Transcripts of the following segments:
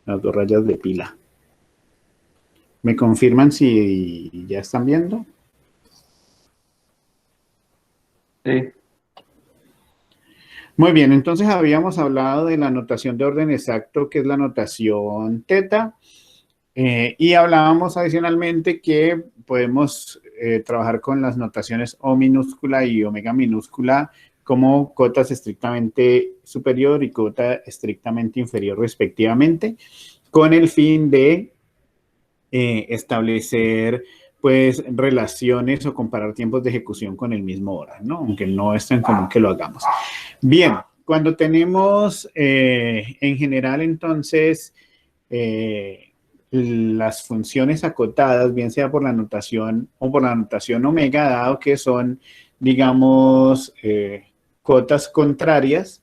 las dos rayas de pila. ¿Me confirman si ya están viendo? Sí. Muy bien, entonces habíamos hablado de la notación de orden exacto, que es la notación teta, y hablábamos adicionalmente que podemos trabajar con las notaciones O minúscula y omega minúscula como cotas estrictamente superior y cota estrictamente inferior respectivamente, con el fin de establecer pues relaciones o comparar tiempos de ejecución con el mismo orden, ¿no? Aunque no es tan común que lo hagamos. Bien, cuando tenemos en general entonces las funciones acotadas, bien sea por la notación o por la notación omega, dado que son, digamos, cotas contrarias,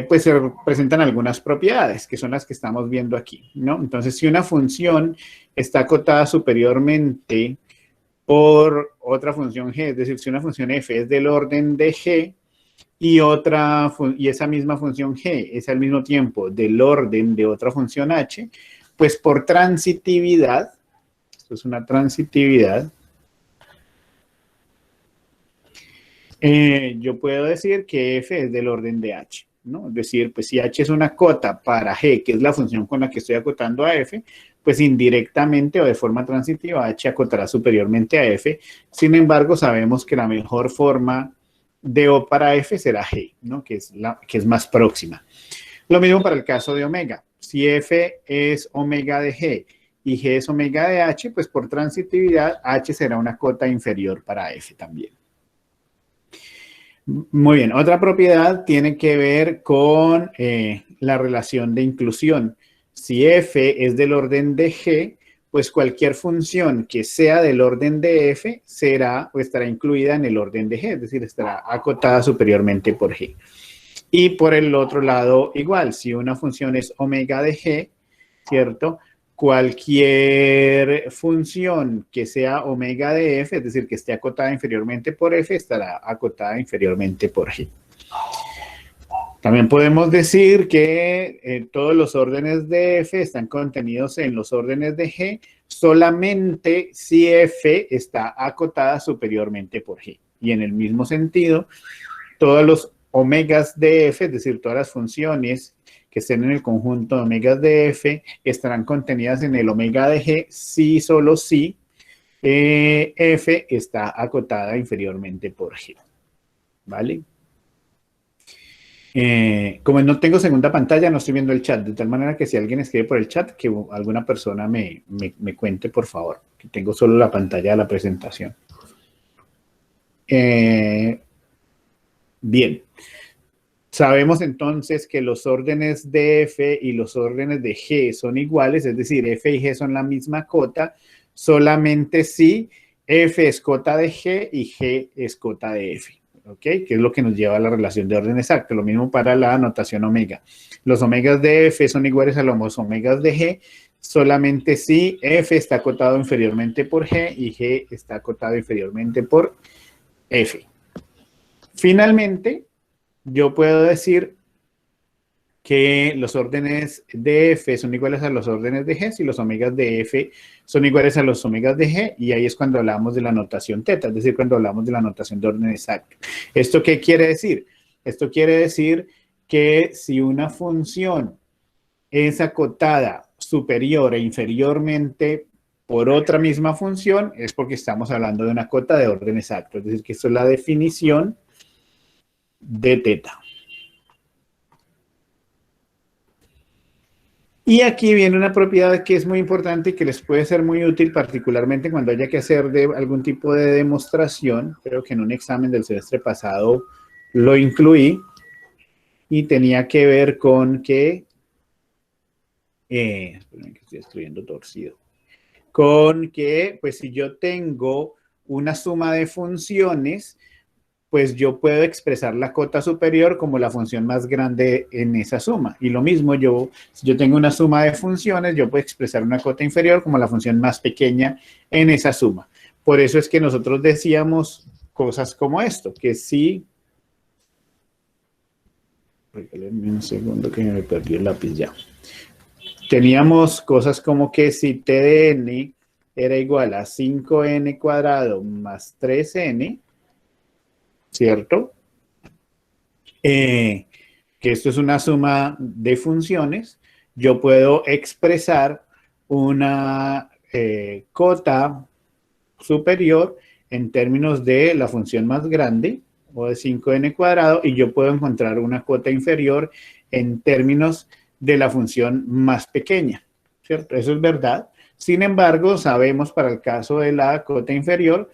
pues se presentan algunas propiedades, que son las que estamos viendo aquí, ¿no? Entonces, si una función está acotada superiormente por otra función g, es decir, si una función f es del orden de g y esa misma función g es al mismo tiempo del orden de otra función h, pues por transitividad, esto es una transitividad, yo puedo decir que f es del orden de h, ¿no? Es decir, pues si h es una cota para g, que es la función con la que estoy acotando a f, pues indirectamente o de forma transitiva h acotará superiormente a f. Sin embargo, sabemos que la mejor forma de O para f será g, ¿no? Que es más próxima. Lo mismo para el caso de omega. Si f es omega de g y g es omega de h, pues por transitividad h será una cota inferior para f también. Muy bien, otra propiedad tiene que ver con la relación de inclusión. Si f es del orden de g, pues cualquier función que sea del orden de f será o estará incluida en el orden de g, es decir, estará acotada superiormente por g. Y por el otro lado, igual, si una función es omega de g, ¿cierto? Cualquier función que sea omega de f, es decir, que esté acotada inferiormente por f, estará acotada inferiormente por g. También podemos decir que todos los órdenes de f están contenidos en los órdenes de g solamente si f está acotada superiormente por g. Y en el mismo sentido, todos los omegas de f, es decir, todas las funciones que estén en el conjunto de omegas de f estarán contenidas en el omega de g si solo si f está acotada inferiormente por g. ¿Vale? Como no tengo segunda pantalla, no estoy viendo el chat, de tal manera que si alguien escribe por el chat, que alguna persona me cuente, por favor, que tengo solo la pantalla de la presentación. Bien. Sabemos entonces que los órdenes de f y los órdenes de g son iguales, es decir, f y g son la misma cota, solamente si f es cota de g y g es cota de f. ¿Ok? Que es lo que nos lleva a la relación de orden exacto. Lo mismo para la notación omega. Los omegas de f son iguales a los omegas de g, solamente si f está acotado inferiormente por g y g está acotado inferiormente por f. Finalmente, yo puedo decir que los órdenes de f son iguales a los órdenes de g si los omegas de f son iguales a los omegas de g, y ahí es cuando hablamos de la notación teta, es decir, cuando hablamos de la notación de orden exacto. ¿Esto qué quiere decir? Esto quiere decir que si una función es acotada superior e inferiormente por otra misma función, es porque estamos hablando de una cota de orden exacto, es decir, que esto es la definición de teta. Y aquí viene una propiedad que es muy importante y que les puede ser muy útil, particularmente cuando haya que hacer algún tipo de demostración. Creo que en un examen del semestre pasado lo incluí y tenía que ver con que, esperen que estoy escribiendo torcido, con que, pues si yo tengo una suma de funciones, pues yo puedo expresar la cota superior como la función más grande en esa suma. Y lo mismo, si yo tengo una suma de funciones, yo puedo expresar una cota inferior como la función más pequeña en esa suma. Por eso es que nosotros decíamos cosas como esto, que sí... Regálenme un segundo que me perdí el lápiz ya. teníamos cosas como que si t de n era igual a 5n cuadrado más 3n, ¿cierto? Que esto es una suma de funciones, yo puedo expresar una cota superior en términos de la función más grande, o de 5n cuadrado, y yo puedo encontrar una cota inferior en términos de la función más pequeña, ¿cierto? Eso es verdad. Sin embargo, sabemos para el caso de la cota inferior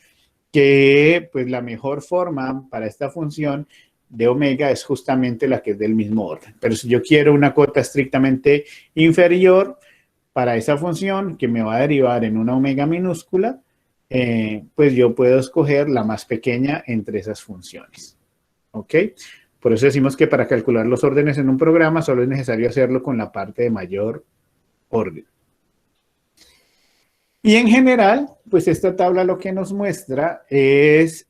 que pues la mejor forma para esta función de omega es justamente la que es del mismo orden. Pero si yo quiero una cota estrictamente inferior para esa función que me va a derivar en una omega minúscula, pues yo puedo escoger la más pequeña entre esas funciones. ¿Ok? Por eso decimos que para calcular los órdenes en un programa solo es necesario hacerlo con la parte de mayor orden. Y en general, pues esta tabla lo que nos muestra es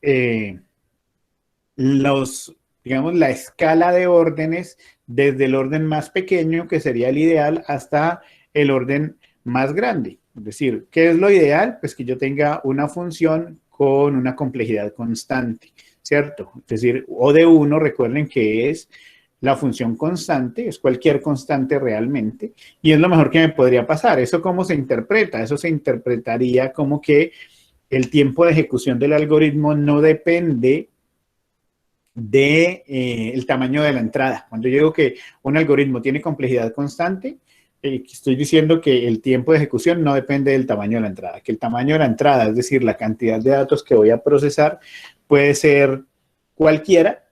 digamos, la escala de órdenes desde el orden más pequeño, que sería el ideal, hasta el orden más grande. Es decir, ¿qué es lo ideal? Pues que yo tenga una función con una complejidad constante, ¿cierto? Es decir, O de 1, recuerden que es la función constante, es cualquier constante realmente, y es lo mejor que me podría pasar. ¿Eso cómo se interpreta? Eso se interpretaría como que el tiempo de ejecución del algoritmo no depende del tamaño de la entrada. Cuando yo digo que un algoritmo tiene complejidad constante, estoy diciendo que el tiempo de ejecución no depende del tamaño de la entrada, que el tamaño de la entrada, es decir, la cantidad de datos que voy a procesar, puede ser cualquiera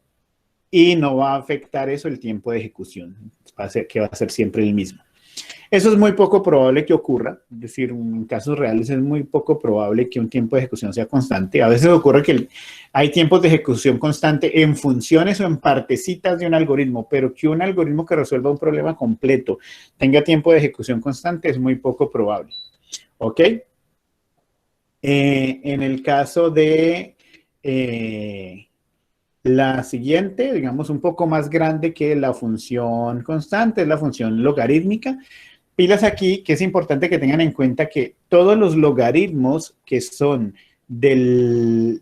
y no va a afectar eso el tiempo de ejecución, que va a ser siempre el mismo. Eso es muy poco probable que ocurra, es decir, en casos reales es muy poco probable que un tiempo de ejecución sea constante. A veces ocurre que hay tiempos de ejecución constante en funciones o en partecitas de un algoritmo, pero que un algoritmo que resuelva un problema completo tenga tiempo de ejecución constante es muy poco probable. ¿Ok? En el caso de la siguiente, digamos un poco más grande que la función constante, es la función logarítmica. Pilas aquí, que es importante que tengan en cuenta que todos los logaritmos que son de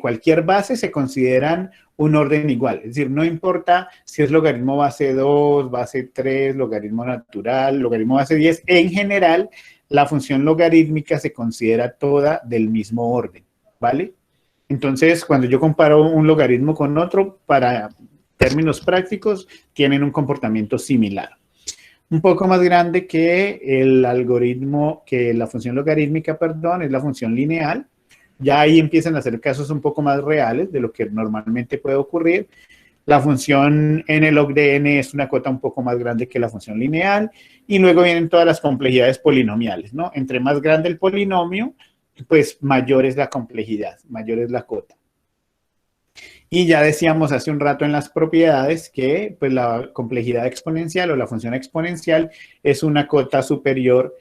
cualquier base se consideran un orden igual. Es decir, no importa si es logaritmo base 2, base 3, logaritmo natural, logaritmo base 10. En general, la función logarítmica se considera toda del mismo orden, ¿vale? Entonces, cuando yo comparo un logaritmo con otro, para términos prácticos, tienen un comportamiento similar. Un poco más grande que el algoritmo, que la función logarítmica, perdón, es la función lineal. Ya ahí empiezan a ser casos un poco más reales de lo que normalmente puede ocurrir. La función n log de n es una cota un poco más grande que la función lineal. Y luego vienen todas las complejidades polinomiales, ¿no? Entre más grande el polinomio, pues mayor es la complejidad, mayor es la cota. Y ya decíamos hace un rato en las propiedades que pues, la complejidad exponencial o la función exponencial es una cota superior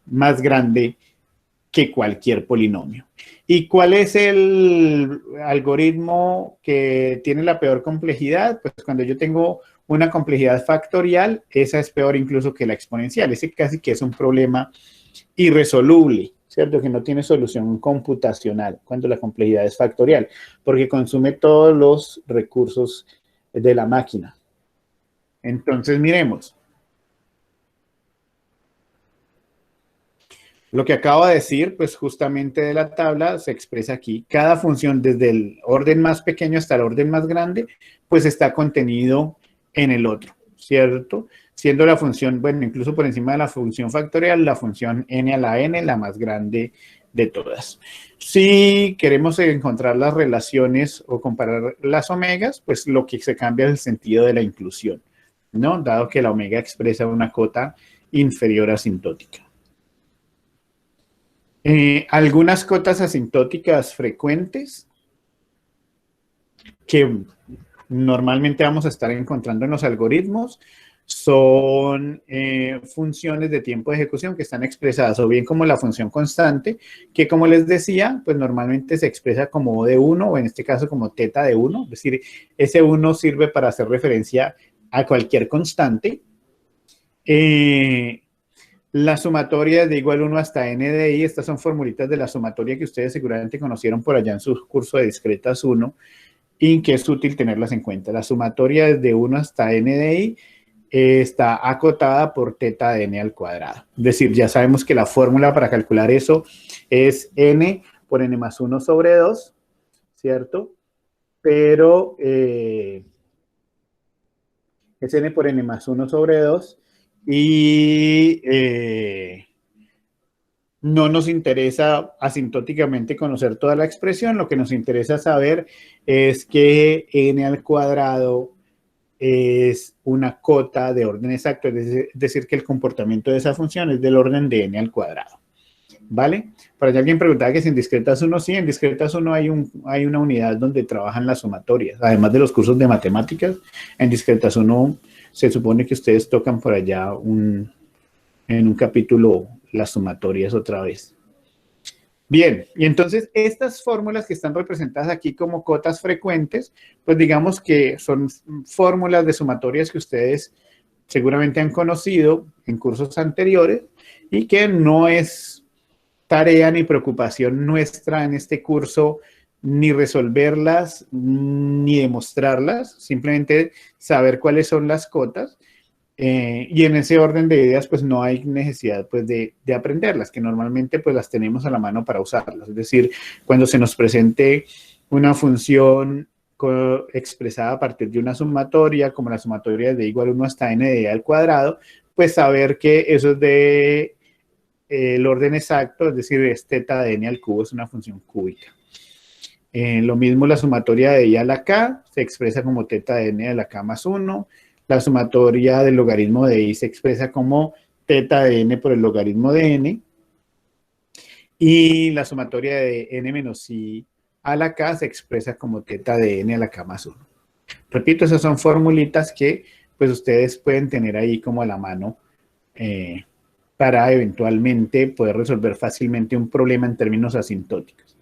más grande que cualquier polinomio. ¿Y cuál es el algoritmo que tiene la peor complejidad? Pues cuando yo tengo una complejidad factorial, esa es peor incluso que la exponencial. Ese casi que es un problema irresoluble, ¿cierto? Que no tiene solución computacional cuando la complejidad es factorial, porque consume todos los recursos de la máquina. Entonces, miremos. Lo que acabo de decir, pues justamente de la tabla se expresa aquí. Cada función desde el orden más pequeño hasta el orden más grande, pues está contenido en el otro, ¿cierto? Siendo la función, bueno, incluso por encima de la función factorial, la función n a la n, la más grande de todas. Si queremos encontrar las relaciones o comparar las omegas, pues lo que se cambia es el sentido de la inclusión, ¿no? Dado que la omega expresa una cota inferior asintótica. Algunas cotas asintóticas frecuentes que normalmente vamos a estar encontrando en los algoritmos son funciones de tiempo de ejecución que están expresadas o bien como la función constante, que como les decía, pues normalmente se expresa como O de 1 o en este caso como teta de 1, es decir, ese 1 sirve para hacer referencia a cualquier constante. La sumatoria es de igual 1 hasta n de i. Estas son formulitas de la sumatoria que ustedes seguramente conocieron por allá en su curso de discretas 1 y que es útil tenerlas en cuenta. La sumatoria es de 1 hasta n de i. Está acotada por teta de n al cuadrado. Es decir, ya sabemos que la fórmula para calcular eso es n por n más 1 sobre 2, ¿cierto? Pero es n por n más 1 sobre 2 y no nos interesa asintóticamente conocer toda la expresión. Lo que nos interesa saber es que n al cuadrado es una cota de orden exacto, es decir, que el comportamiento de esa función es del orden de n al cuadrado. ¿Vale? Para si alguien preguntaba que si en discretas 1, sí, en discretas 1 hay una unidad donde trabajan las sumatorias. Además de los cursos de matemáticas, en discretas 1 se supone que ustedes tocan por allá en un capítulo las sumatorias otra vez. Bien, y entonces estas fórmulas que están representadas aquí como cotas frecuentes, pues digamos que son fórmulas de sumatorias que ustedes seguramente han conocido en cursos anteriores y que no es tarea ni preocupación nuestra en este curso ni resolverlas ni demostrarlas, simplemente saber cuáles son las cotas. Y en ese orden de ideas, pues no hay necesidad pues, de aprenderlas, que normalmente pues las tenemos a la mano para usarlas. Es decir, cuando se nos presente una función expresada a partir de una sumatoria, como la sumatoria de igual 1 hasta n de al cuadrado, pues saber que eso es de el orden exacto, es decir, es teta de n al cubo, es una función cúbica. Lo mismo la sumatoria de i a la k se expresa como teta de n a la k más 1. La sumatoria del logaritmo de i se expresa como teta de n por el logaritmo de n. Y la sumatoria de n menos i a la k se expresa como teta de n a la k más 1. Repito, esas son formulitas que pues ustedes pueden tener ahí como a la mano para eventualmente poder resolver fácilmente un problema en términos asintóticos.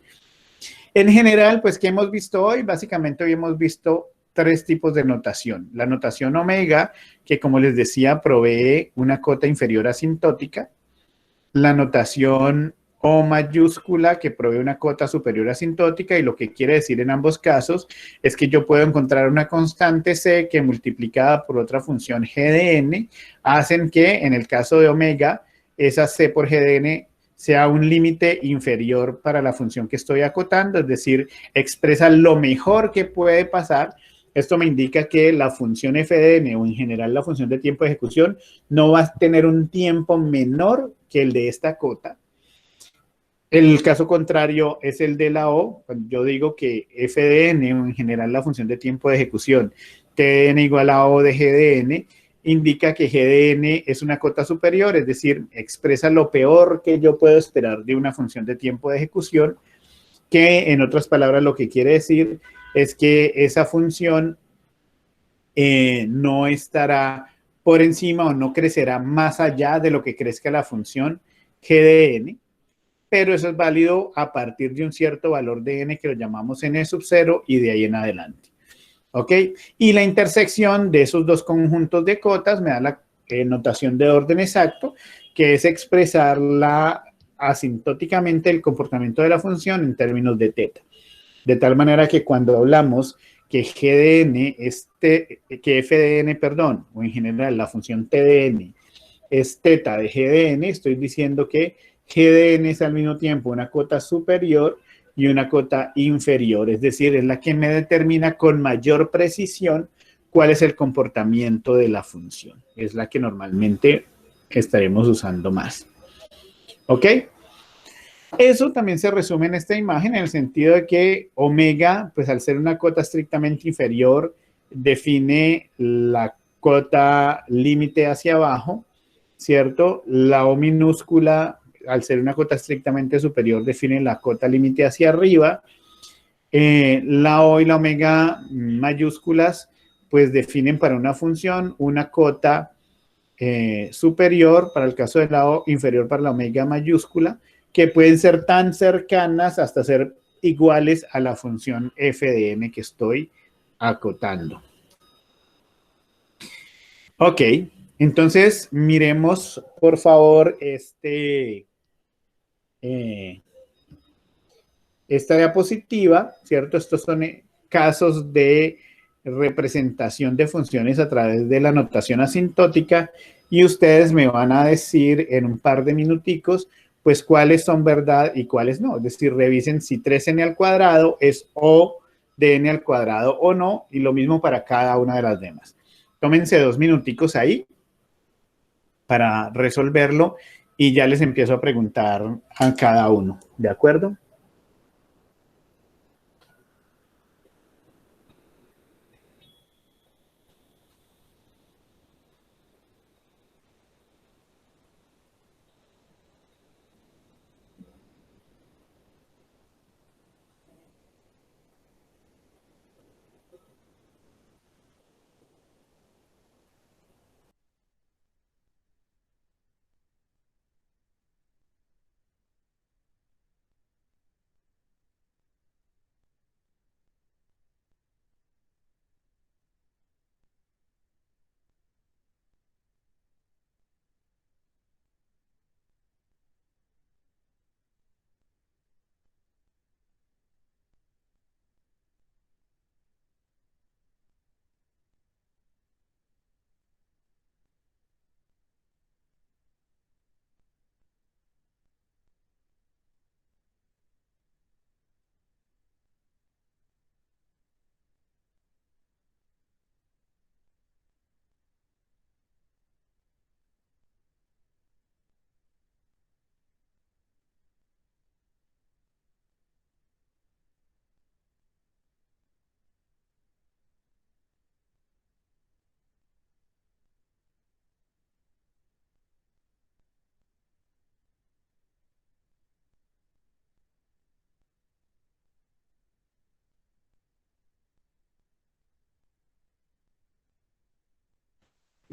En general, pues, ¿qué hemos visto hoy? Básicamente hoy hemos visto 3 tipos de notación. La notación omega, que como les decía, provee una cota inferior asintótica. La notación O mayúscula, que provee una cota superior asintótica, y lo que quiere decir en ambos casos es que yo puedo encontrar una constante C que multiplicada por otra función g de n hacen que, en el caso de omega, esa C por g de n sea un límite inferior para la función que estoy acotando, es decir, expresa lo mejor que puede pasar. Esto me indica que la función f de n, o en general la función de tiempo de ejecución, no va a tener un tiempo menor que el de esta cota. El caso contrario es el de la O. Cuando yo digo que f de n, o en general la función de tiempo de ejecución, t de n igual a O de g de n, indica que g de n es una cota superior, es decir, expresa lo peor que yo puedo esperar de una función de tiempo de ejecución, que en otras palabras lo que quiere decir es que esa función no estará por encima o no crecerá más allá de lo que crezca la función g de n, pero eso es válido a partir de un cierto valor de n que lo llamamos n sub 0 y de ahí en adelante. ¿Ok? Y la intersección de esos dos conjuntos de cotas me da la notación de orden exacto, que es expresar asintóticamente el comportamiento de la función en términos de teta. De tal manera que cuando hablamos que g de n que f de n, perdón, o en general la función t de n es teta de g de n, estoy diciendo que g de n es al mismo tiempo una cota superior y una cota inferior, es decir, es la que me determina con mayor precisión cuál es el comportamiento de la función. Es la que normalmente estaremos usando más. ¿Ok? Eso también se resume en esta imagen en el sentido de que omega, pues al ser una cota estrictamente inferior, define la cota límite hacia abajo, ¿cierto? La O minúscula, al ser una cota estrictamente superior, define la cota límite hacia arriba. La O y la omega mayúsculas, pues definen para una función una cota superior para el caso de la O, inferior para la omega mayúscula, que pueden ser tan cercanas hasta ser iguales a la función f de n que estoy acotando. Ok, Entonces, miremos, por favor, eh, esta diapositiva, ¿cierto? Estos son casos de representación de funciones a través de la notación asintótica y ustedes me van a decir en un par de minuticos, pues cuáles son verdad y cuáles no. Es decir, revisen si 3n al cuadrado es O de n al cuadrado o no, y lo mismo para cada una de las demás. Tómense 2 minuticos ahí para resolverlo y ya les empiezo a preguntar a cada uno, ¿de acuerdo?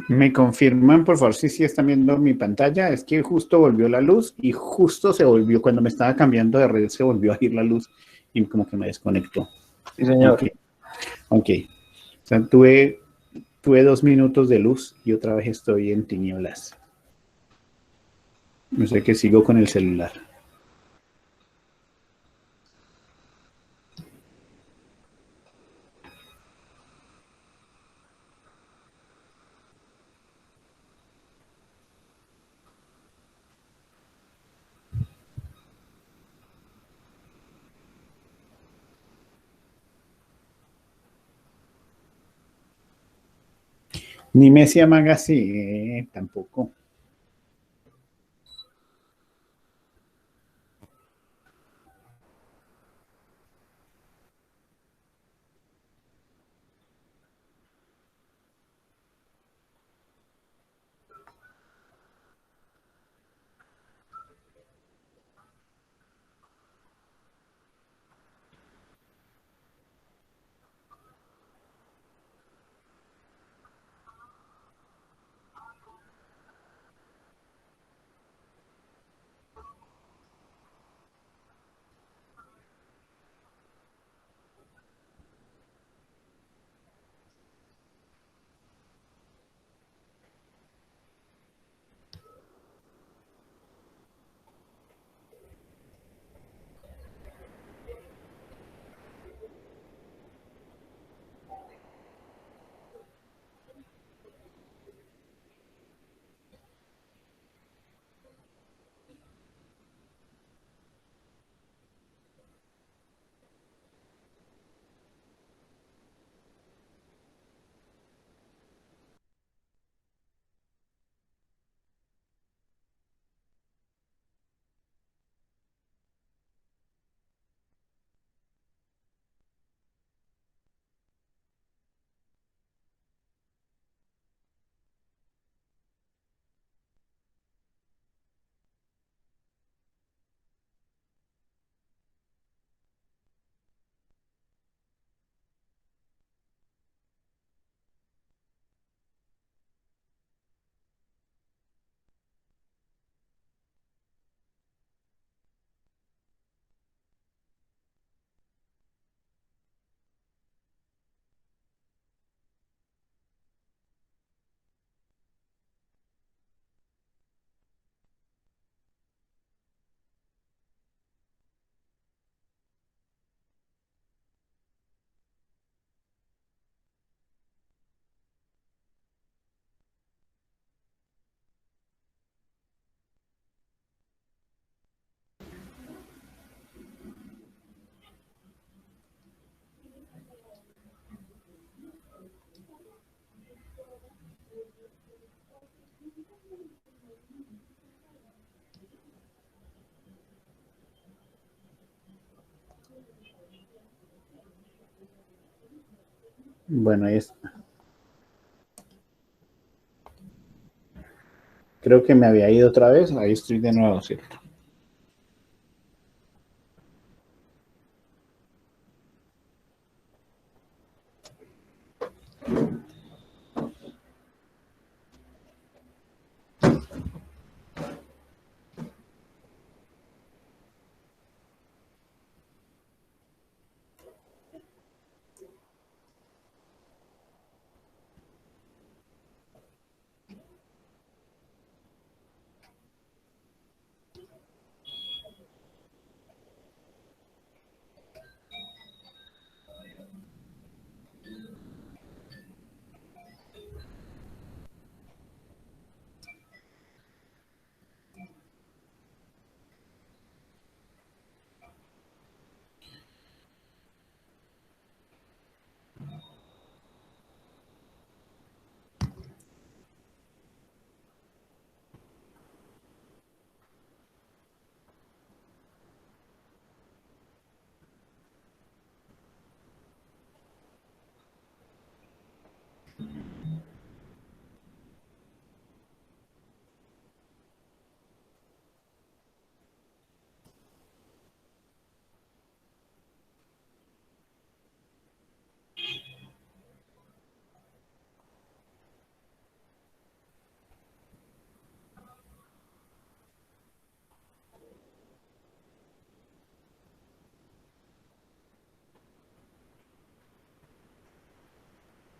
Me confirman, por favor, si sí están viendo mi pantalla. Es que justo volvió la luz y justo se volvió, cuando me estaba cambiando de red, se volvió a ir la luz y como que me desconectó. Sí, señor. Ok, ok. O sea, tuve 2 minutos de luz y otra vez estoy en tinieblas. No sé que sigo con el celular. Ni Messi Magazine, tampoco. Bueno, ahí está. Creo que me había ido otra vez. Ahí estoy de nuevo, ¿cierto?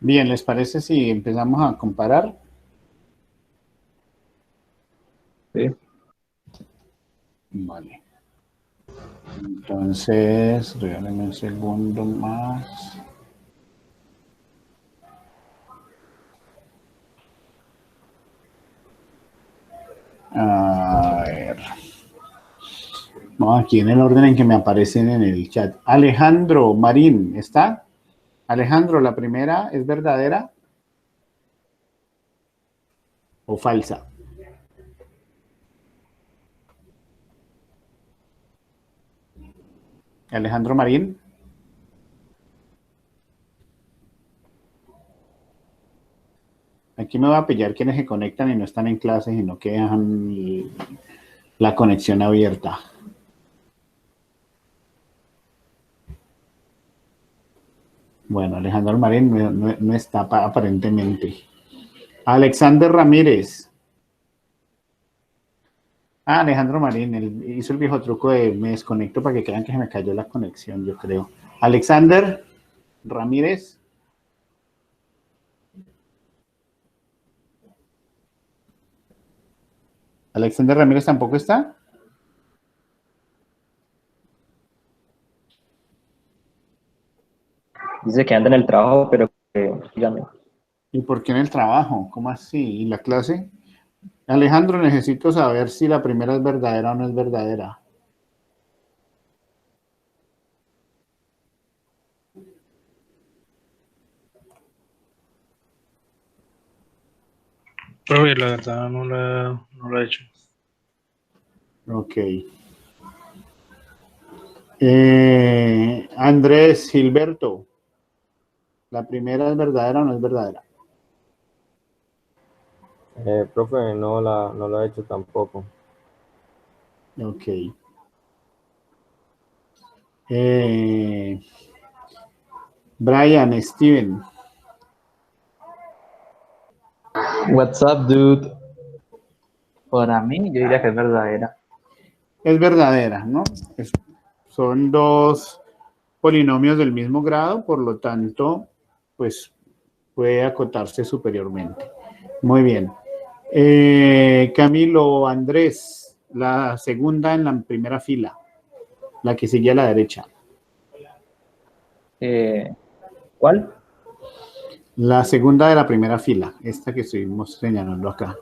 Bien, ¿les parece si empezamos a comparar? Sí. Vale. Entonces, regálenme un segundo más. A ver. Vamos aquí en el orden en que me aparecen en el chat. Alejandro Marín, ¿está? Alejandro, ¿la primera es verdadera o falsa? Alejandro Marín. Aquí me va a pillar quienes se conectan y no están en clases y no que dejan la conexión abierta. Bueno, Alejandro Marín no está aparentemente. Alexander Ramírez. Ah, Alejandro Marín, él hizo el viejo truco de me desconecto para que crean que se me cayó la conexión, yo creo. Alexander Ramírez. Alexander Ramírez tampoco está. Dice que anda en el trabajo, pero que dígame. ¿Y por qué en el trabajo? ¿Cómo así? ¿Y la clase? Alejandro, necesito saber si la primera es verdadera o no es verdadera. Profe, la verdad no lo he hecho. Ok. Andrés Gilberto, ¿la primera es verdadera o no es verdadera? Profe, no lo he hecho tampoco. Ok. Brian, Steven. What's up, dude? Para mí, yo diría que es verdadera. Es verdadera, ¿no? Son dos polinomios del mismo grado, por lo tanto, pues puede acotarse superiormente. Muy bien. Camilo, Andrés, la segunda en la primera fila, la que sigue a la derecha. ¿Cuál? La segunda de la primera fila, esta que estuvimos señalando acá.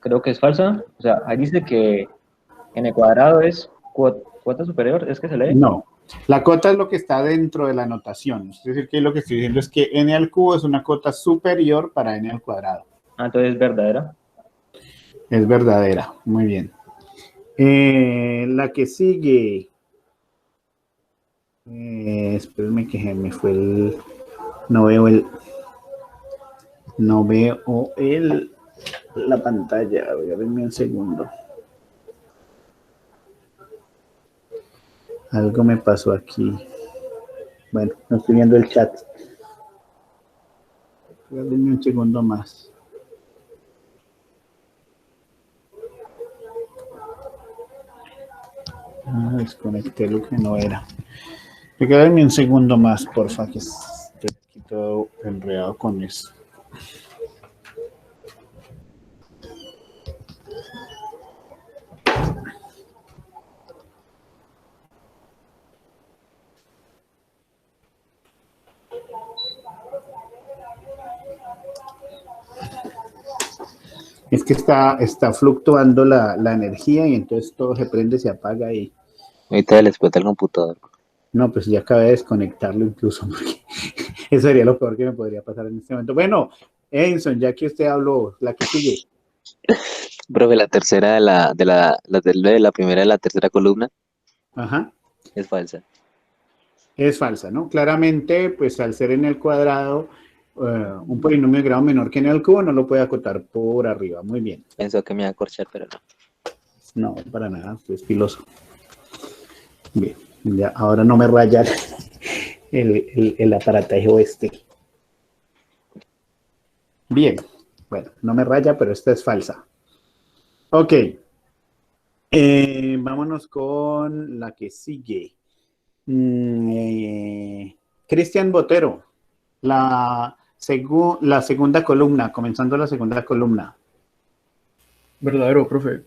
Creo que es falsa. O sea, ahí dice que en el cuadrado es cuota superior, ¿es que se lee? No, la cota es lo que está dentro de la notación. Es decir, que lo que estoy diciendo es que n al cubo es una cota superior para n al cuadrado. Ah, entonces es verdadera. Es verdadera, muy bien. La que sigue. Espérenme que se me fue el... la pantalla. A ver, denme un segundo. Algo me pasó aquí. Bueno, no estoy viendo el chat. Denme un segundo más. Desconecté lo que no era. Denme un segundo más, porfa, que estoy aquí todo enredado con eso. Es que está fluctuando la energía y entonces todo se prende, se apaga y... Ahorita le explota el computador. No, pues ya acabé de desconectarlo incluso, porque eso sería lo peor que me podría pasar en este momento. Bueno, Edinson, ya que usted habló, la que sigue. Profe, la tercera de la primera de la tercera columna Ajá. es falsa. Es falsa, ¿no? Claramente, pues al ser en el cuadrado, un polinomio de grado menor que en el cubo no lo puede acotar por arriba. Muy bien. Pensó que me iba a corchar, pero no. No, para nada, es filoso. Bien, ya ahora no me raya el aparataje este. Bien, bueno, no me raya, pero esta es falsa. Ok. Vámonos con la que sigue. Cristian Botero, la segunda columna, comenzando la segunda columna. Verdadero, profe.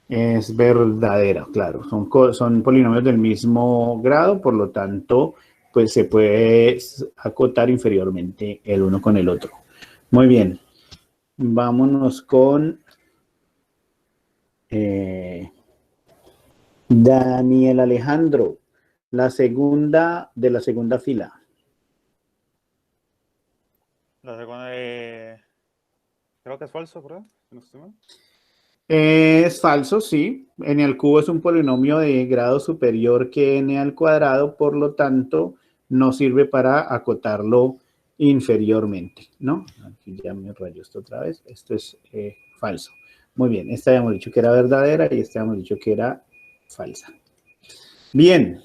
Es verdadera, claro. Son polinomios del mismo grado, por lo tanto, pues se puede acotar inferiormente el uno con el otro. Muy bien. Vámonos con Daniel Alejandro, la segunda de la segunda fila. La segunda, creo que es falso, ¿verdad? No estoy mal. Es falso, sí. N al cubo es un polinomio de grado superior que n al cuadrado, por lo tanto, no sirve para acotarlo inferiormente, ¿no? Aquí ya me rayo esto otra vez. Esto es falso. Muy bien, esta habíamos dicho que era verdadera y esta habíamos dicho que era falsa. Bien.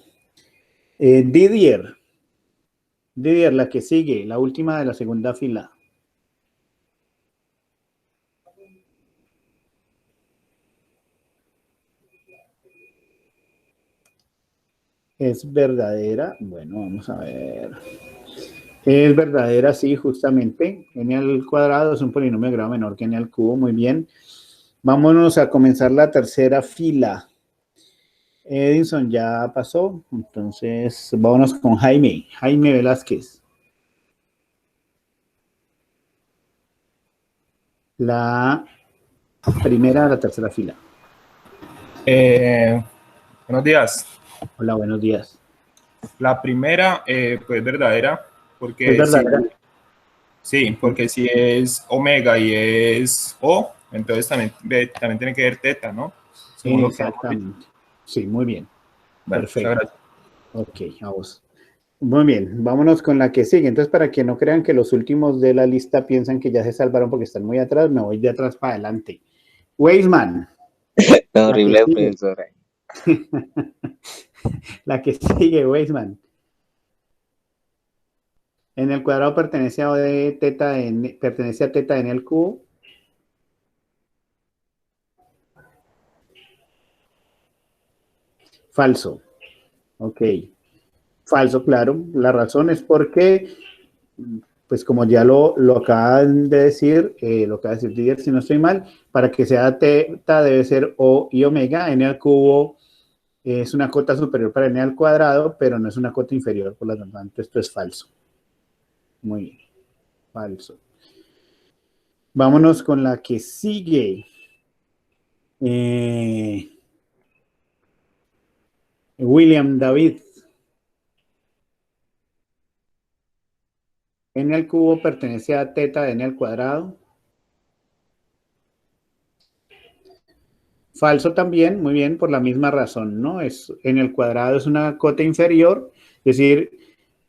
Didier, la que sigue, la última de la segunda fila. ¿Es verdadera? Bueno, vamos a ver. Es verdadera, sí, justamente. N al cuadrado es un polinomio de grado menor que n al cubo. Muy bien. Vámonos a comenzar la tercera fila. Edinson ya pasó. Entonces, vámonos con Jaime. Jaime Velázquez. La primera de la tercera fila. Buenos días. Hola, buenos días. La primera, pues verdadera, ¿Es porque verdadera? sí, porque si es omega y es O, entonces también tiene que ver teta, ¿no? Según lo que hemos dicho. Exactamente. Sí, muy bien. Bueno, Perfecto. muchas gracias. Ok, a vos. Muy bien, vámonos con la que sigue. Entonces, para que no crean que los últimos de la lista piensan que ya se salvaron porque están muy atrás, me voy de atrás para adelante. Weisman. Horrible, profesora. La que sigue, Weisman. En el cuadrado pertenece a teta de n, pertenece a teta de n al cubo. Falso. Ok. Falso, claro. La razón es porque, pues como ya lo acaban de decir, lo acaba de decir Didier, si no estoy mal, para que sea teta debe ser O y omega. N al cubo es una cota superior para n al cuadrado, pero no es una cota inferior, por lo tanto esto es falso. Muy bien. Falso. Vámonos con la que sigue. William David. N al cubo pertenece a teta de n al cuadrado. Falso también, muy bien, por la misma razón, ¿no? En el cuadrado es una cota inferior, es decir,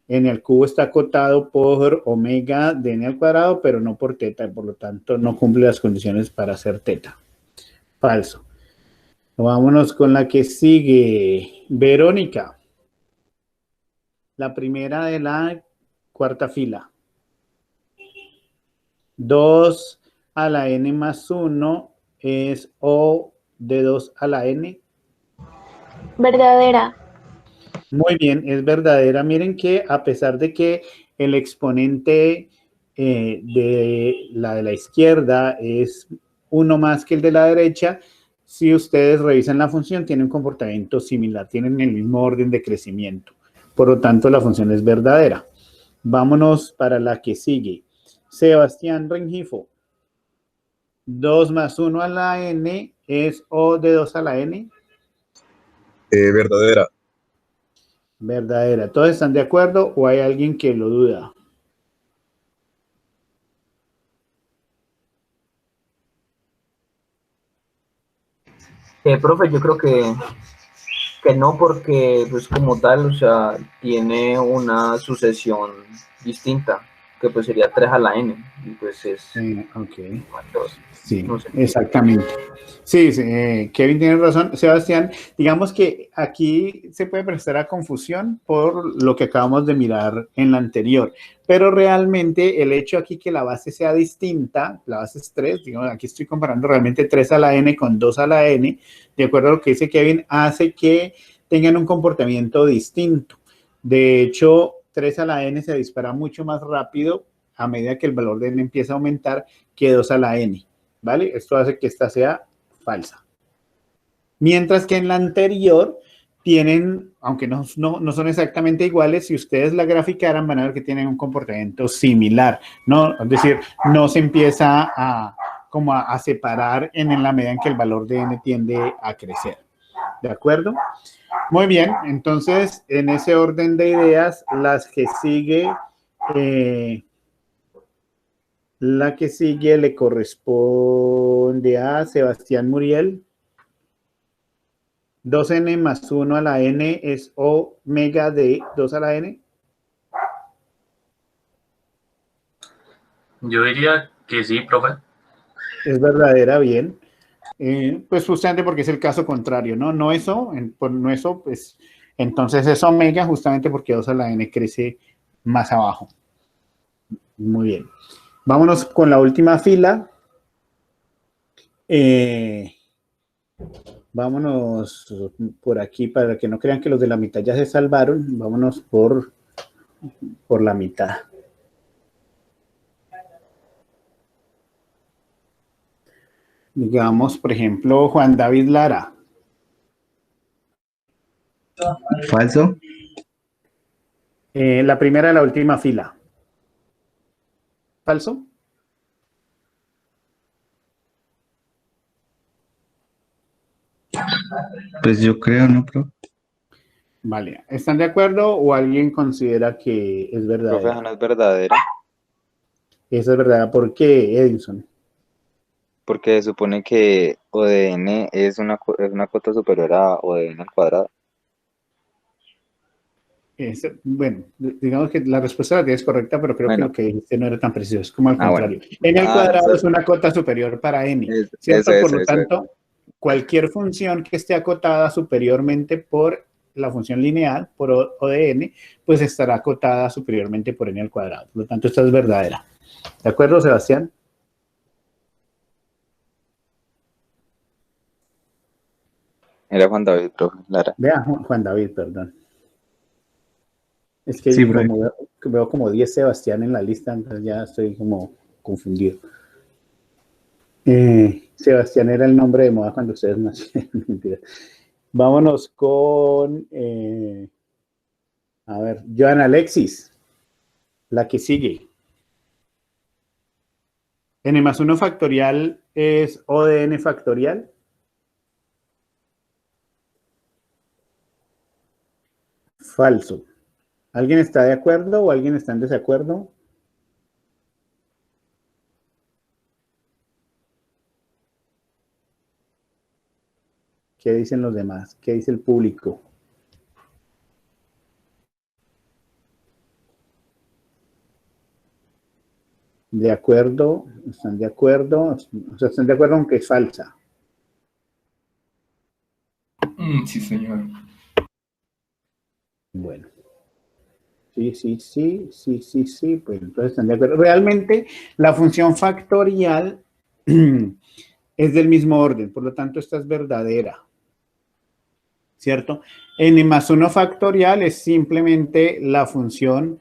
en el cubo está acotado por omega de n al cuadrado, pero no por teta, y por lo tanto no cumple las condiciones para hacer teta. Falso. Vámonos con la que sigue. Verónica. La primera de la cuarta fila. 2 a la n más 1 es O de 2 a la n. Verdadera. Muy bien, es verdadera. Miren que a pesar de que el exponente de la izquierda es 1 más que el de la derecha, si ustedes revisan la función, tiene un comportamiento similar, tienen el mismo orden de crecimiento. Por lo tanto, la función es verdadera. Vámonos para la que sigue. Sebastián Rengifo. 2 más 1 a la n es O de 2 a la n. Verdadera. Verdadera. ¿Todos están de acuerdo o hay alguien que lo duda? Profe, yo creo que no, porque pues como tal, o sea, tiene una sucesión distinta, que pues sería 3 a la n, y pues es... Ok. Entonces, Sí, no sé. exactamente. Sí, Kevin tiene razón. Sebastián, digamos que aquí se puede prestar a confusión por lo que acabamos de mirar en la anterior, pero realmente el hecho aquí que la base sea distinta, la base es 3, digamos, aquí estoy comparando realmente 3 a la n con 2 a la n, de acuerdo a lo que dice Kevin, hace que tengan un comportamiento distinto. De hecho, 3 a la n se dispara mucho más rápido a medida que el valor de n empieza a aumentar que 2 a la n. ¿Vale? Esto hace que esta sea falsa. Mientras que en la anterior tienen, aunque no son exactamente iguales, si ustedes la graficaran van a ver que tienen un comportamiento similar, ¿no? Es decir, no se empieza como a separar en la medida en que el valor de n tiende a crecer. ¿De acuerdo? Muy bien, entonces en ese orden de ideas, las que sigue... la que sigue le corresponde a Sebastián Muriel. 2n más 1 a la n es omega de 2 a la n. Yo diría que sí, profe. Es verdadera, bien. Pues justamente porque es el caso contrario, ¿no? No eso, no eso, pues entonces es omega justamente porque 2 a la n crece más abajo. Muy bien. Vámonos con la última fila. Vámonos por aquí para que no crean que los de la mitad ya se salvaron. Vámonos por la mitad. Digamos, por ejemplo, Juan David Lara. Falso. La primera de la última fila. ¿Falso? Pues yo creo, ¿no, profe? Vale. ¿Están de acuerdo o alguien considera que es verdadera? Profe, no es verdadera. Esa es verdad. ¿Por qué, Edinson? Porque supone que O de n es una cota superior a O de n al cuadrado. Bueno, digamos que la respuesta es correcta, pero creo que lo que dijiste no era tan preciso, es como al contrario. Bueno. En el cuadrado Eso, es una cota superior para n, ¿cierto? eso, Por lo eso. tanto, cualquier función que esté acotada superiormente por la función lineal, por O de n, pues estará acotada superiormente por n al cuadrado. Por lo tanto, esta es verdadera. ¿De acuerdo, Sebastián? Era Juan David, profe, Lara. Vea, Juan David, perdón. Es que Sí, veo como 10 Sebastián en la lista, entonces ya estoy como confundido. Sebastián era el nombre de moda cuando ustedes nacieron. Mentira. Vámonos con, a ver, Joan Alexis, la que sigue. N más 1 factorial es O de n factorial. Falso. ¿Alguien está de acuerdo o alguien está en desacuerdo? ¿Qué dicen los demás? ¿Qué dice el público? ¿De acuerdo? ¿Están de acuerdo? O sea, ¿están de acuerdo con que es falsa? Sí, señor. Bueno. Sí, pues entonces están de acuerdo. Realmente la función factorial es del mismo orden, por lo tanto esta es verdadera, ¿cierto? N más 1 factorial es simplemente la función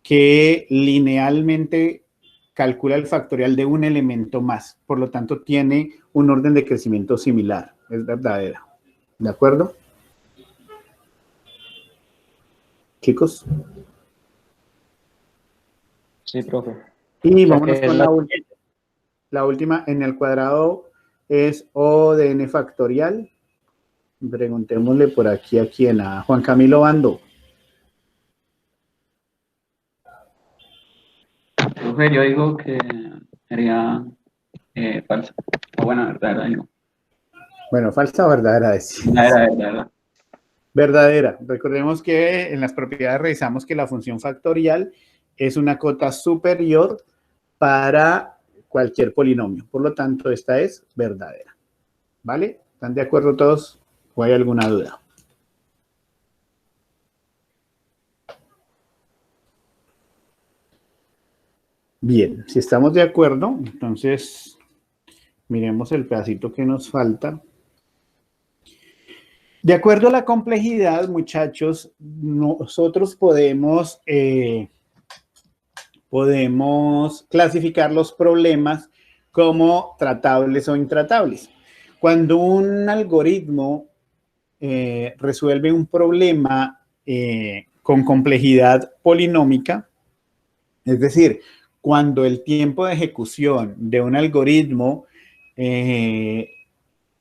que linealmente calcula el factorial de un elemento más, por lo tanto tiene un orden de crecimiento similar, es verdadera, ¿de acuerdo? Chicos. Sí, profe. Y O sea, vámonos que con la última. En el cuadrado es O de n factorial. Preguntémosle por aquí a quién, a Juan Camilo Bando. Profe, yo digo que sería falsa. O bueno, verdadera, digo. Bueno, falsa o verdadera decir. Verdadera. Verdadera. Recordemos que en las propiedades revisamos que la función factorial es una cota superior para cualquier polinomio. Por lo tanto, esta es verdadera. ¿Vale? ¿Están de acuerdo todos? ¿O hay alguna duda? Bien, si estamos de acuerdo, entonces miremos el pedacito que nos falta. De acuerdo a la complejidad, muchachos, nosotros podemos clasificar los problemas como tratables o intratables. Cuando un algoritmo resuelve un problema con complejidad polinómica, es decir, cuando el tiempo de ejecución de un algoritmo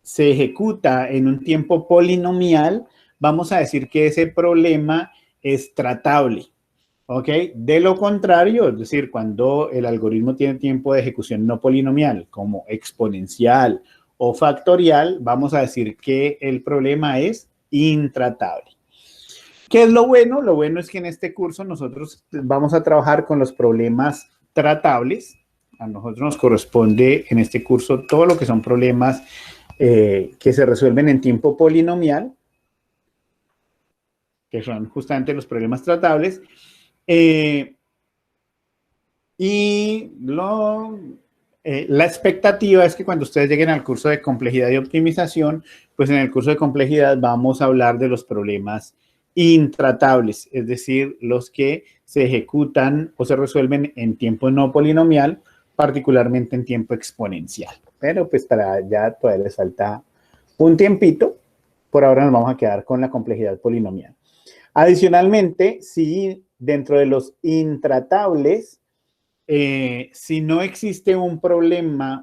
se ejecuta en un tiempo polinomial, vamos a decir que ese problema es tratable. ¿Ok? De lo contrario, es decir, cuando el algoritmo tiene tiempo de ejecución no polinomial, como exponencial o factorial, vamos a decir que el problema es intratable. ¿Qué es lo bueno? Lo bueno es que en este curso nosotros vamos a trabajar con los problemas tratables. A nosotros nos corresponde en este curso todo lo que son problemas que se resuelven en tiempo polinomial, que son justamente los problemas tratables. La expectativa es que cuando ustedes lleguen al curso de complejidad y optimización, pues en el curso de complejidad vamos a hablar de los problemas intratables, es decir, los que se ejecutan o se resuelven en tiempo no polinomial, particularmente en tiempo exponencial. Pero pues para allá todavía les falta un tiempito. Por ahora nos vamos a quedar con la complejidad polinomial. Adicionalmente, si dentro de los intratables, si no existe un programa,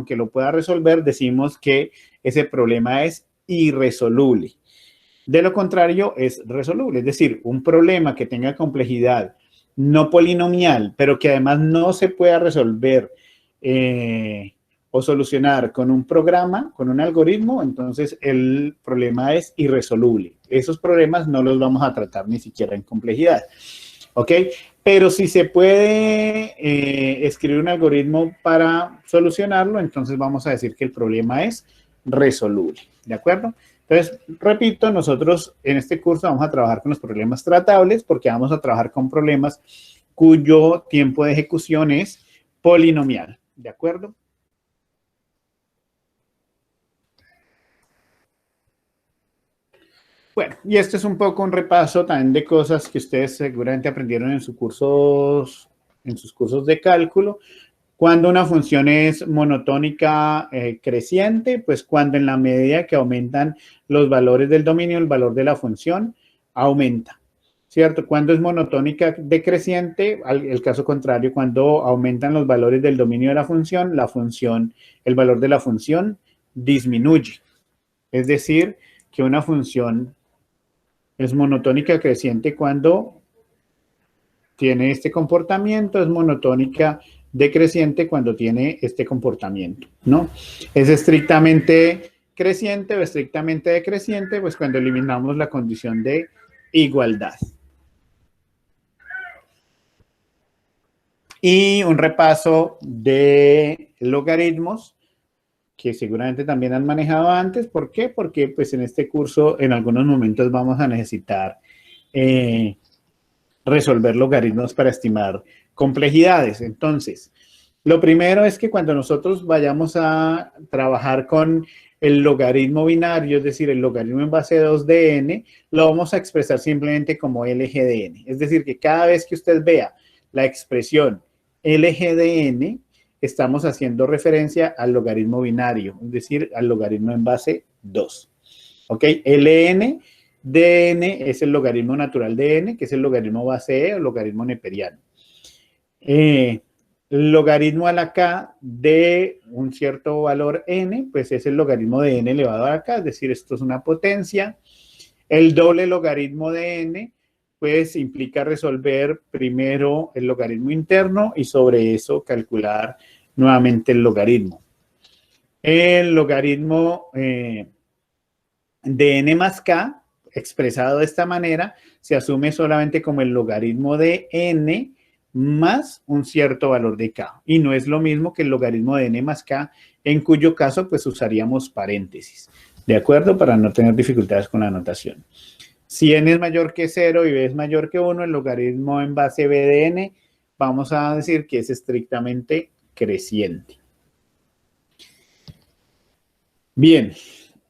que lo pueda resolver, decimos que ese problema es irresoluble. De lo contrario, es resoluble. Es decir, un problema que tenga complejidad no polinomial, pero que además no se pueda resolver o solucionar con un programa, con un algoritmo, entonces el problema es irresoluble. Esos problemas no los vamos a tratar ni siquiera en complejidad. ¿Ok? Pero si se puede escribir un algoritmo para solucionarlo, entonces vamos a decir que el problema es resoluble. ¿De acuerdo? Entonces, repito, nosotros en este curso vamos a trabajar con los problemas tratables porque vamos a trabajar con problemas cuyo tiempo de ejecución es polinomial. ¿De acuerdo? Bueno, y este es un poco un repaso también de cosas que ustedes seguramente aprendieron en sus cursos de cálculo. Cuando una función es monotónica creciente, pues cuando en la medida que aumentan los valores del dominio, el valor de la función aumenta, ¿cierto? Cuando es monotónica decreciente, el caso contrario, cuando aumentan los valores del dominio de la función, el valor de la función disminuye. Es decir, que una función es monotónica creciente cuando tiene este comportamiento, es monotónica decreciente cuando tiene este comportamiento, ¿no? Es estrictamente creciente o estrictamente decreciente, pues cuando eliminamos la condición de igualdad. Y un repaso de logaritmos que seguramente también han manejado antes. ¿Por qué? Porque pues en este curso en algunos momentos vamos a necesitar resolver logaritmos para estimar complejidades. Entonces, lo primero es que cuando nosotros vayamos a trabajar con el logaritmo binario, es decir, el logaritmo en base 2 de n, lo vamos a expresar simplemente como LG de n. Es decir, que cada vez que usted vea la expresión LG de n, estamos haciendo referencia al logaritmo binario, es decir, al logaritmo en base 2. ¿Ok? Ln de n es el logaritmo natural de n, que es el logaritmo base e o logaritmo neperiano. Logaritmo a la k de un cierto valor n, pues es el logaritmo de n elevado a la k, es decir, esto es una potencia. El doble logaritmo de n, pues implica resolver primero el logaritmo interno y sobre eso calcular nuevamente el logaritmo. El logaritmo de n más k, expresado de esta manera, se asume solamente como el logaritmo de n más un cierto valor de k. Y no es lo mismo que el logaritmo de n más k, en cuyo caso pues usaríamos paréntesis. ¿De acuerdo? Para no tener dificultades con la notación. Si n es mayor que 0 y b es mayor que 1, el logaritmo en base b de n, vamos a decir que es estrictamente creciente. Bien,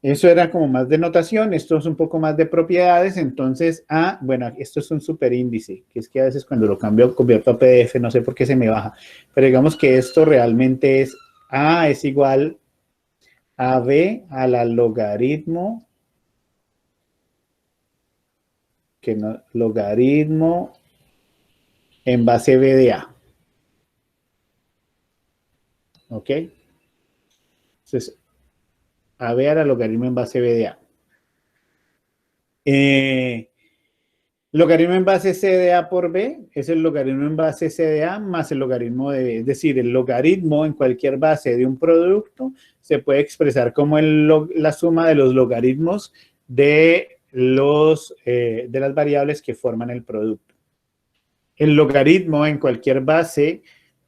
eso era como más de notación, esto es un poco más de propiedades, entonces bueno, esto es un superíndice, que es que a veces cuando lo convierto a PDF, no sé por qué se me baja, pero digamos que esto realmente es A es igual a B a la logaritmo, logaritmo en base B de A. ¿Ok? Entonces, AB a la logaritmo en base B de A. Logaritmo en base C de A por B es el logaritmo en base C de A más el logaritmo de B. Es decir, el logaritmo en cualquier base de un producto se puede expresar como la suma de los logaritmos de las variables que forman el producto. El logaritmo en cualquier base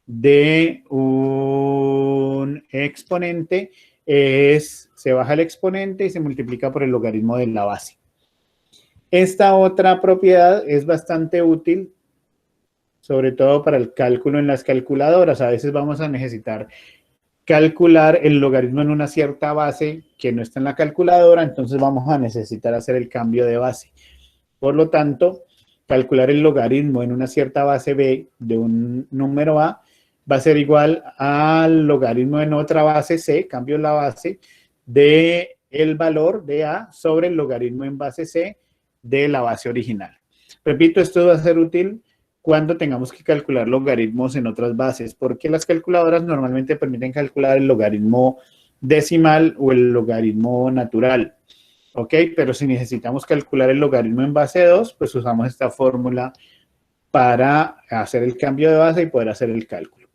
de un exponente se baja el exponente y se multiplica por el logaritmo de la base. Esta otra propiedad es bastante útil, sobre todo para el cálculo en las calculadoras. A veces vamos a necesitar calcular el logaritmo en una cierta base que no está en la calculadora, entonces vamos a necesitar hacer el cambio de base. Por lo tanto, calcular el logaritmo en una cierta base B de un número A va a ser igual al logaritmo en otra base C, cambio la base, de el valor de A sobre el logaritmo en base C de la base original. Repito, esto va a ser útil cuando tengamos que calcular logaritmos en otras bases, porque las calculadoras normalmente permiten calcular el logaritmo decimal o el logaritmo natural. ¿Ok? Pero si necesitamos calcular el logaritmo en base 2, pues usamos esta fórmula para hacer el cambio de base y poder hacer el cálculo.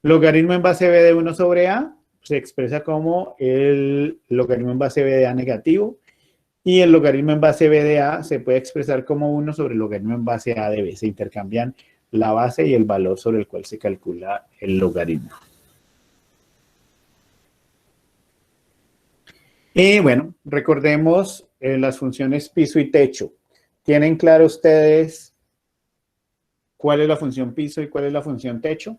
Logaritmo en base B de 1 sobre A se expresa como el logaritmo en base B de A negativo. Y el logaritmo en base B de A se puede expresar como 1 sobre el logaritmo en base A de B. Se intercambian la base y el valor sobre el cual se calcula el logaritmo. Y bueno, recordemos las funciones piso y techo. ¿Tienen claro ustedes cuál es la función piso y cuál es la función techo?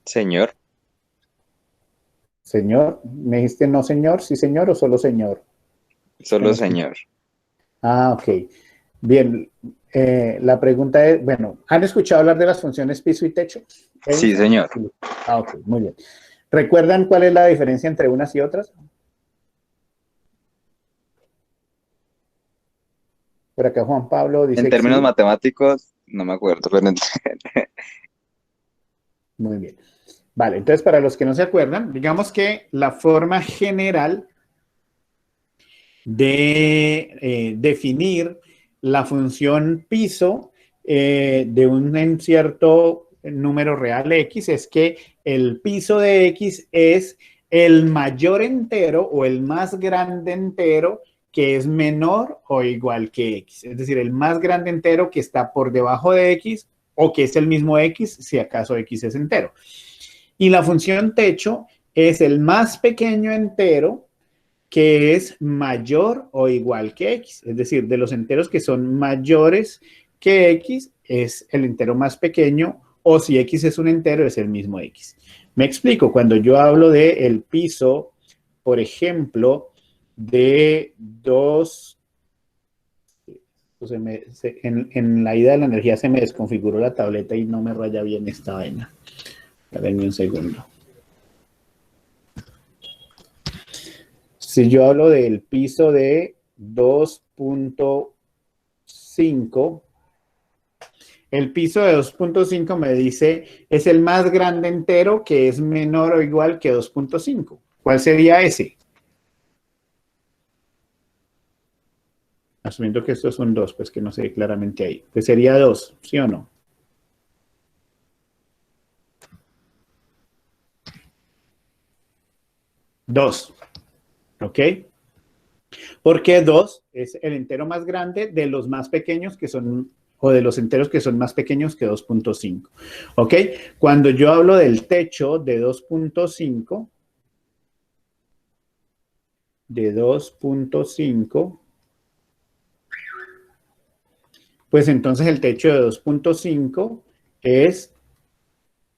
Señor. Señor, ¿me dijiste no señor? ¿Sí señor o solo señor? Solo señor. Ah, ok. Bien, la pregunta es, bueno, ¿han escuchado hablar de las funciones piso y techo? Sí, señor. Ah, ok, muy bien. ¿Recuerdan cuál es la diferencia entre unas y otras? Por acá Juan Pablo dice En términos sí. matemáticos, no me acuerdo, pero... Muy bien. Vale, entonces para los que no se acuerdan, digamos que la forma general de definir la función piso de un cierto número real X es que el piso de X es el mayor entero o el más grande entero que es menor o igual que X. Es decir, el más grande entero que está por debajo de X o que es el mismo X si acaso X es entero. Y la función techo es el más pequeño entero que es mayor o igual que X. Es decir, de los enteros que son mayores que X es el entero más pequeño, o si X es un entero es el mismo X. Me explico, cuando yo hablo de el piso, por ejemplo, de 2, en la ida de la energía se me desconfiguró la tableta y no me raya bien esta vaina. Denme un segundo. Si yo hablo del piso de 2.5, el piso de 2.5 me dice es el más grande entero que es menor o igual que 2.5. ¿Cuál sería ese? Asumiendo que esto es un 2, pues que no se ve claramente ahí. Pues sería 2, ¿sí o no? Dos. ¿Ok? Porque 2 es el entero más grande de los más pequeños que son, o de los enteros que son más pequeños que 2.5. ¿Ok? Cuando yo hablo del techo de 2.5, pues entonces el techo de 2.5 es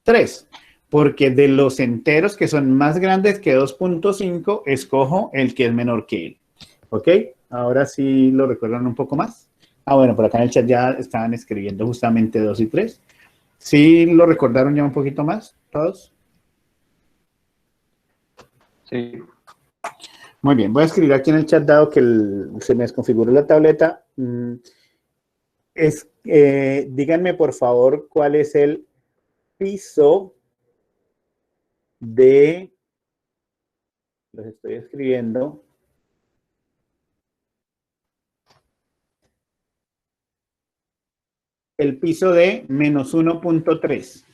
3. Porque de los enteros que son más grandes que 2.5, escojo el que es menor que él. ¿Ok? Ahora sí lo recuerdan un poco más. Ah, bueno, por acá en el chat ya estaban escribiendo justamente 2 y 3. ¿Sí lo recordaron ya un poquito más todos? Sí. Muy bien, voy a escribir aquí en el chat, dado que se me desconfiguró la tableta. Díganme, por favor, cuál es el piso de... Los estoy escribiendo. El piso de menos 1.3.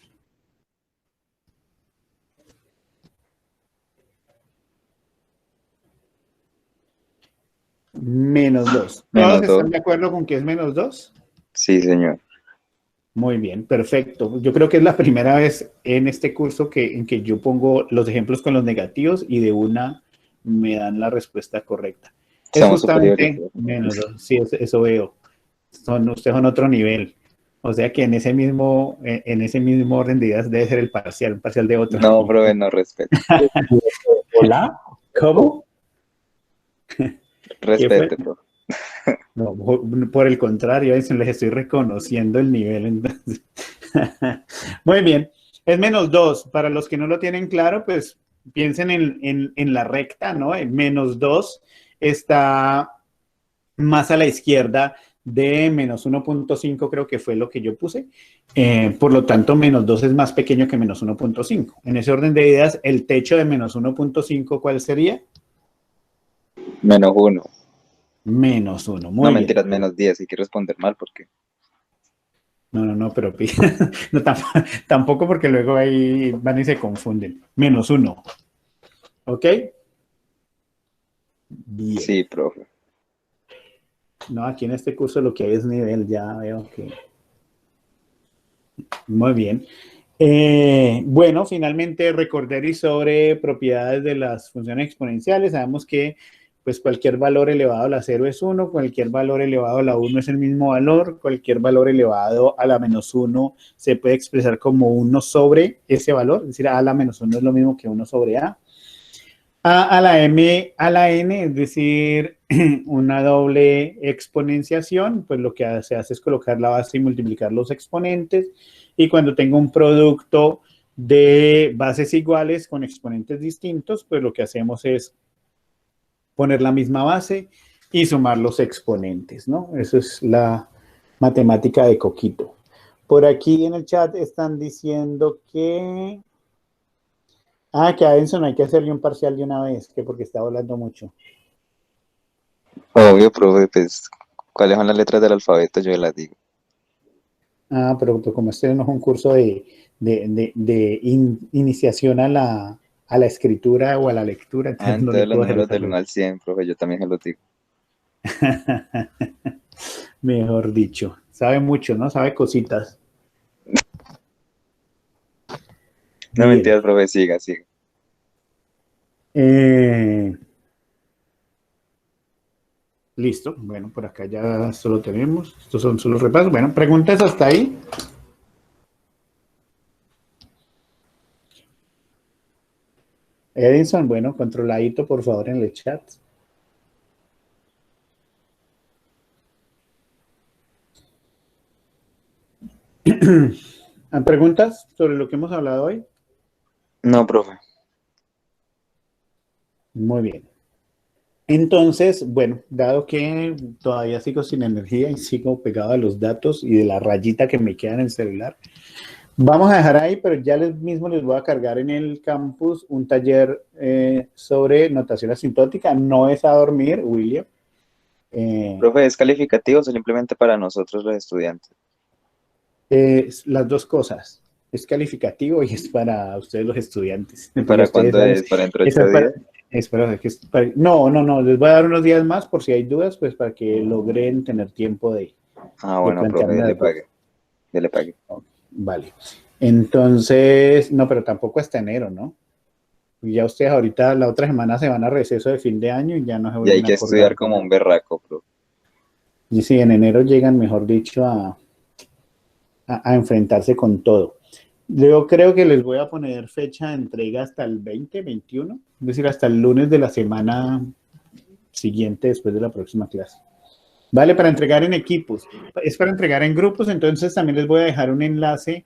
Menos 2. ¿Todos están de acuerdo con que es menos 2? Sí, señor. Muy bien, perfecto. Yo creo que es la primera vez en este curso en que yo pongo los ejemplos con los negativos y de una me dan la respuesta correcta. Somos es justamente superiores. menos 2. Sí, eso veo. Ustedes son otro nivel. O sea que en ese mismo orden de ideas debe ser el parcial, un parcial de otro. No, profe, no respeto. ¿Hola? ¿Cómo? Respete, profe. No, por el contrario, les estoy reconociendo el nivel. Entonces. Muy bien. Es menos 2. Para los que no lo tienen claro, pues piensen en la recta, ¿no? El menos 2 está más a la izquierda de menos 1.5, creo que fue lo que yo puse. Por lo tanto, menos 2 es más pequeño que menos 1.5. En ese orden de ideas, el techo de menos 1.5, ¿cuál sería? Menos 1. Menos 1, muy no, bien. mentiras, menos 10, hay que responder mal porque... No, pero no, tampoco porque luego ahí van y se confunden. Menos 1. ¿Ok? Bien. Sí, profe. No, aquí en este curso lo que hay es nivel, ya veo que... Muy bien. Bueno, finalmente recordar sobre propiedades de las funciones exponenciales. Sabemos que pues cualquier valor elevado a la 0 es 1, cualquier valor elevado a la 1 es el mismo valor, cualquier valor elevado a la menos 1 se puede expresar como 1 sobre ese valor, es decir, a la menos 1 es lo mismo que 1 sobre a. A la m a la n, es decir, una doble exponenciación, pues lo que se hace es colocar la base y multiplicar los exponentes, y cuando tengo un producto de bases iguales con exponentes distintos, pues lo que hacemos es poner la misma base y sumar los exponentes, ¿no? Eso es la matemática de Coquito. Por aquí en el chat están diciendo que... que a Edson hay que hacerle un parcial de una vez, que porque está hablando mucho. Obvio, profe, pues, ¿cuáles son las letras del alfabeto? Yo las digo. Ah, pero como este no es un curso de iniciación a la escritura o a la lectura, Ah, entonces no le entonces los puedo hacer números esa del 1 pregunta. al 100, profe, yo también se los digo. Mejor dicho, sabe mucho, ¿no? Sabe cositas. No Bien. mentiras, profe, siga, siga. Listo. Bueno, por acá ya solo tenemos. Estos son solo repasos. Bueno, preguntas hasta ahí. Edinson, bueno, controladito, por favor, en el chat. ¿Hay preguntas sobre lo que hemos hablado hoy? No, profe. Muy bien. Entonces, bueno, dado que todavía sigo sin energía y sigo pegado a los datos y de la rayita que me queda en el celular, vamos a dejar ahí, pero ya mismo les voy a cargar en el campus un taller sobre notación asintótica. No es a dormir, William. Profe, ¿es calificativo o simplemente para nosotros los estudiantes? Las dos cosas. Es calificativo y es para ustedes los estudiantes. ¿Para cuándo es? ¿Para dentro de 8 días? No, les voy a dar unos días más por si hay dudas, pues para que logren tener tiempo de Bueno, profe, plantearme las dudas. ya le pague. Vale. Entonces, no, pero tampoco hasta enero, ¿no? Ya ustedes ahorita la otra semana se van a receso de fin de año y ya no se Y vuelven hay que a acordar. estudiar como un berraco, profe. Y sí, en enero llegan, mejor dicho, a enfrentarse con todo. Yo creo que les voy a poner fecha de entrega hasta el 20, 21, es decir, hasta el lunes de la semana siguiente después de la próxima clase. Vale, para entregar en equipos. Es para entregar en grupos, entonces también les voy a dejar un enlace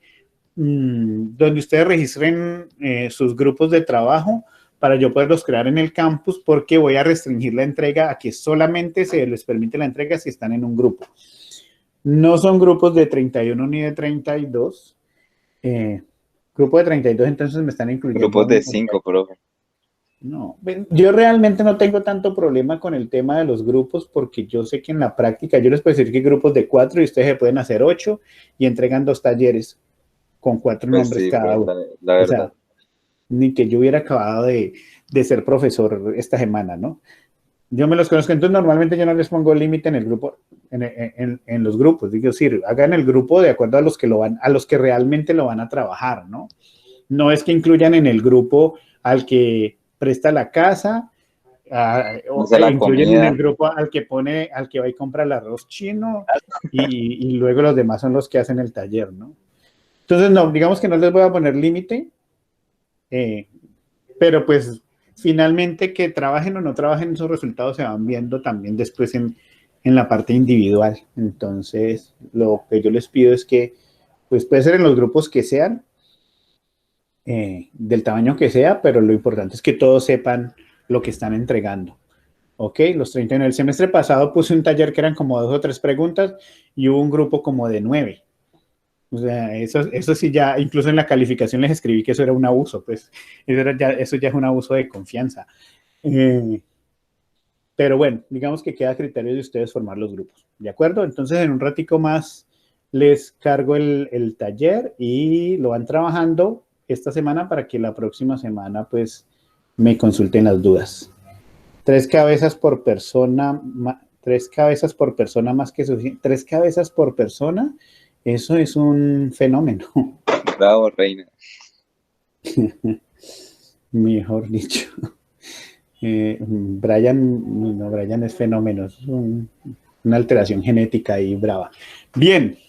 donde ustedes registren sus grupos de trabajo para yo poderlos crear en el campus, porque voy a restringir la entrega a que solamente se les permite la entrega si están en un grupo. No son grupos de 31 ni de 32. Grupo de 32, entonces me están incluyendo. Grupos de 5, profe. No, yo realmente no tengo tanto problema con el tema de los grupos, porque yo sé que en la práctica yo les puedo decir que grupos de 4 y ustedes se pueden hacer 8 y entregan 2 talleres con 4 Pues nombres sí, cada pues, uno. la verdad. O sea, ni que yo hubiera acabado de ser profesor esta semana, ¿no? Yo me los conozco, entonces normalmente yo no les pongo límite en el grupo, en los grupos. Digo, sí, hagan el grupo de acuerdo a los que realmente lo van a trabajar, ¿no? No es que incluyan en el grupo al que presta la casa, o incluyen en el grupo al que va y compra el arroz chino, y luego los demás son los que hacen el taller, ¿no? Entonces, no, digamos que no les voy a poner límite, pero pues finalmente que trabajen o no trabajen, esos resultados se van viendo también después en la parte individual. Entonces, lo que yo les pido es que, pues puede ser en los grupos que sean, del tamaño que sea, pero lo importante es que todos sepan lo que están entregando. Ok, los 31. El semestre pasado puse un taller que eran como 2 o 3 preguntas y hubo un grupo como de 9. O sea, eso sí, ya incluso en la calificación les escribí que eso era un abuso, pues eso ya es un abuso de confianza. Pero bueno, digamos que queda a criterio de ustedes formar los grupos, ¿de acuerdo? Entonces en un ratico más les cargo el taller y lo van trabajando esta semana para que la próxima semana pues me consulten las dudas. 3 cabezas por persona, 3 cabezas por persona más que suficiente. 3 cabezas por persona. Eso es un fenómeno. Bravo, reina. Mejor dicho. Brian es fenómeno. Es una alteración genética ahí brava. Bien,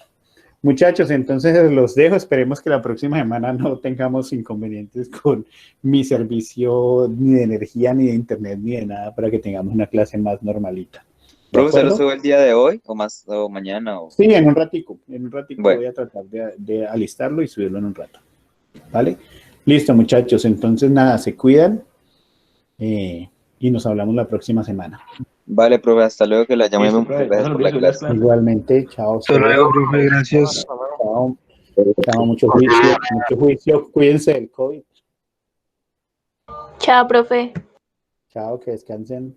muchachos, entonces los dejo. Esperemos que la próxima semana no tengamos inconvenientes con mi servicio ni de energía, ni de internet, ni de nada, para que tengamos una clase más normalita. ¿Profe, se lo sube el día de hoy o mañana? Sí, en un ratico. Bueno. Voy a tratar de alistarlo y subirlo en un rato. ¿Vale? Listo, muchachos. Entonces, nada, se cuidan y nos hablamos la próxima semana. Vale, profe, hasta luego, que la llamemos. Gracias por la clase. Igualmente, chao. Hasta luego, profe, gracias. Chao, mucho juicio. Cuídense del COVID. Chao, profe. Chao, que descansen.